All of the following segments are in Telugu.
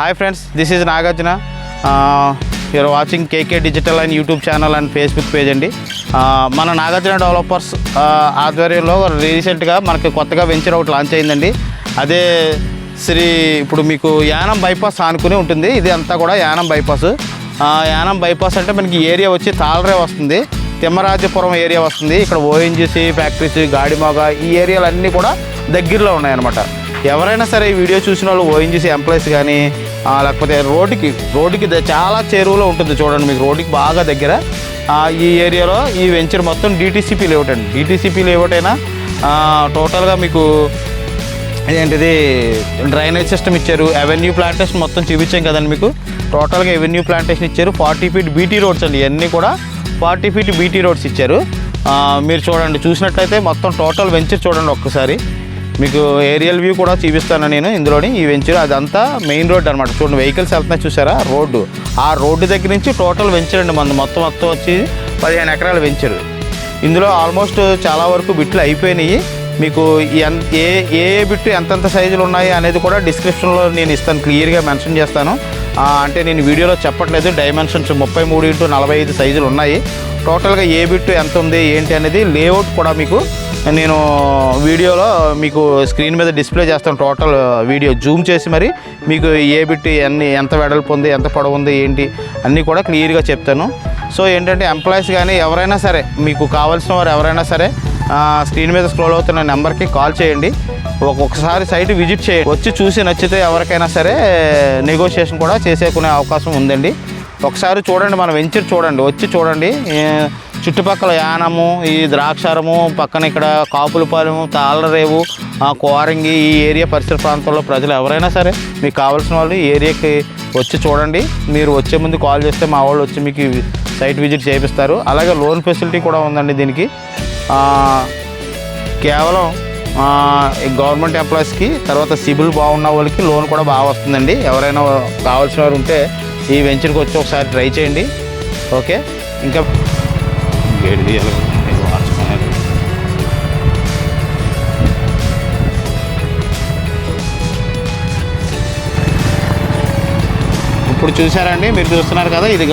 Hi friends, this is Nagarjuna. You are watching KK digital and YouTube channel and Facebook page అండి. మన నాగార్జున డెవలపర్స్ ఆధ్వర్యంలో రీసెంట్గా మనకి కొత్తగా వెంచర్ ఒకటి లాంచ్ అయిందండి. అదే ఇప్పుడు మీకు యానం బైపాస్ ఆనుకుని ఉంటుంది. ఇది అంతా కూడా యానం బైపాస్. యానం బైపాస్ అంటే మనకి ఏరియా వచ్చి తాళరే వస్తుంది, తిమ్మరాజపురం ఏరియా వస్తుంది. ఇక్కడ ఓఎన్జీసీ ఫ్యాక్టరీస్, గాడిమోగ ఈ ఏరియాలన్నీ కూడా దగ్గరలో ఉన్నాయన్నమాట. ఎవరైనా సరే ఈ వీడియో చూసిన వాళ్ళు ఓఎన్జీసీ ఎంప్లాయీస్ కానీ లేకపోతే రోడ్డుకి చాలా చేరువలో ఉంటుంది. చూడండి, మీకు రోడ్డుకి బాగా దగ్గర ఈ ఏరియాలో ఈ వెంచర్ మొత్తం డిటీసీపీ లేఅవుట్ అండి. డిటీసీపీ లేఅవుట్ అయినా టోటల్గా మీకు ఏంటిది డ్రైనేజ్ సిస్టమ్ ఇచ్చారు. అవెన్యూ ప్లాంటేషన్ మొత్తం చూపించాం కదండి మీకు. టోటల్గా అవెన్యూ ప్లాంటేషన్ ఇచ్చారు. 40 ఫీట్ బీటీ రోడ్స్ అండి. ఇవన్నీ కూడా 40 ఫీట్ బీటీ రోడ్స్ ఇచ్చారు. మీరు చూడండి, చూసినట్లయితే మొత్తం టోటల్ వెంచర్ చూడండి ఒక్కసారి. మీకు ఏరియల్ వ్యూ కూడా చూపిస్తాను నేను ఇందులోని. ఈ వెంచర్ అదంతా మెయిన్ రోడ్ అనమాట. చూడండి, వెహికల్స్ వెళ్తున్నాయి చూసారా రోడ్డు. ఆ రోడ్డు దగ్గర నుంచి టోటల్ వెంచర్ అండి మన మొత్తం వచ్చి 15 ఎకరాల వెంచర్. ఇందులో ఆల్మోస్ట్ చాలా వరకు బిట్లు అయిపోయినాయి. మీకు ఏ బిట్టు ఎంతెంత సైజులు ఉన్నాయి అనేది కూడా డిస్క్రిప్షన్లో నేను ఇస్తాను, క్లియర్గా మెన్షన్ చేస్తాను. అంటే నేను వీడియోలో చెప్పట్లేదు. డైమెన్షన్స్ 33x45 సైజులు ఉన్నాయి. టోటల్గా ఏ బిట్టు ఎంత ఉంది ఏంటి అనేది లేఅవుట్ కూడా మీకు నేను వీడియోలో మీకు స్క్రీన్ మీద డిస్ప్లే చేస్తాను. టోటల్ వీడియో జూమ్ చేసి మరి మీకు ఏ బిట్టు ఎంత వెడల్పు ఉంది, ఎంత పొడవు ఉంది ఏంటి అన్నీ కూడా క్లియర్గా చెప్తాను. సో ఏంటంటే ఎంప్లాయీస్ కానీ ఎవరైనా సరే, మీకు కావాల్సిన వారు ఎవరైనా సరే స్క్రీన్ మీద స్క్రోల్ అవుతున్న నెంబర్కి కాల్ చేయండి. ఒక్కొక్కసారి సైట్ విజిట్ చేయండి. వచ్చి చూసి నచ్చితే ఎవరికైనా సరే నెగోషియేషన్ కూడా చేసేకునే అవకాశం ఉందండి. ఒకసారి చూడండి, మన వెంచర్ చూడండి, వచ్చి చూడండి. చుట్టుపక్కల యానము, ఈ ద్రాక్షారము, పక్కన ఇక్కడ కాపులపాలెము, తాళ్ళరేవు, కోరంగి ఈ ఏరియా పరిసర ప్రాంతాల్లో ప్రజలు ఎవరైనా సరే మీకు కావాల్సిన వాళ్ళు ఈ ఏరియాకి వచ్చి చూడండి. మీరు వచ్చే ముందు కాల్ చేస్తే మా వాళ్ళు వచ్చి మీకు సైట్ విజిట్ చేపిస్తారు. అలాగే లోన్ ఫెసిలిటీ కూడా ఉందండి దీనికి. కేవలం గవర్నమెంట్ ఎంప్లాయీస్కి, తర్వాత సిబిల్ బాగున్న వాళ్ళకి లోన్ కూడా బాగా వస్తుందండి. ఎవరైనా కావాల్సిన వారు ఉంటే ఈ వెంచర్కి వచ్చి ఒకసారి ట్రై చేయండి. ఓకే, ఇంకా ఇప్పుడు చూసారండి, మీరు చూస్తున్నారు కదా, ఇది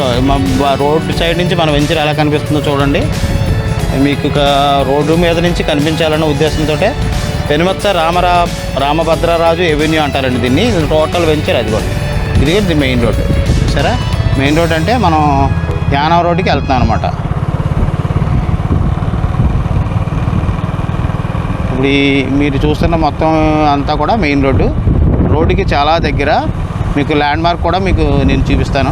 రోడ్డు సైడ్ నుంచి మన వెంచర్ ఎలా కనిపిస్తుందో చూడండి. మీకు రోడ్డు మీద నుంచి కనిపించాలన్న ఉద్దేశంతో పెనుమత్త రామభద్రరాజు ఎవెన్యూ అంటారండి దీన్ని. టోటల్ వెంచర్ అది కూడా. ఇది మెయిన్ రోడ్డు సరే. మెయిన్ రోడ్ అంటే మనం యానం రోడ్డుకి వెళ్తున్నాం అనమాట. ఇప్పుడు మీరు చూస్తున్న మొత్తం అంతా కూడా మెయిన్ రోడ్డు. రోడ్డుకి చాలా దగ్గర. మీకు ల్యాండ్ మార్క్ కూడా మీకు నేను చూపిస్తాను.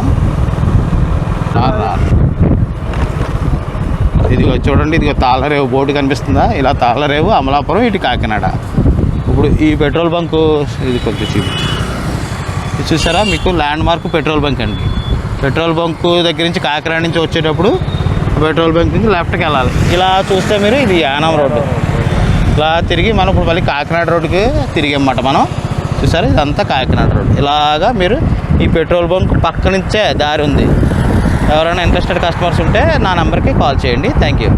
ఇదిగో చూడండి, ఇదిగో తాళ్ళరేవు బోర్డు కనిపిస్తుందా? ఇలా తాళ్ళరేవు, అమలాపురం, ఇటు కాకినాడ. ఇప్పుడు ఈ పెట్రోల్ బంకు ఇది కొంచెం ఇది చూసారా, మీకు ల్యాండ్ మార్క్ పెట్రోల్ బంక్ అండి. పెట్రోల్ బంకు దగ్గర నుంచి కాకినాడ నుంచి వచ్చేటప్పుడు పెట్రోల్ బంక్ నుంచి లెఫ్ట్కి వెళ్ళాలి. ఇలా చూస్తే మీరు ఇది యానం రోడ్డు. ఇలా తిరిగి మనం ఇప్పుడు మళ్ళీ కాకినాడ రోడ్డుకి తిరిగామన్నమాట మనం. చూసారా, ఇదంతా కాకినాడ రోడ్డు. ఇలాగా మీరు ఈ పెట్రోల్ బంక్ పక్క నుంచే దారి ఉంది. ఎవరైనా ఇంట్రెస్టెడ్ కస్టమర్స్ ఉంటే నా నెంబర్కి కాల్ చేయండి. Thank you.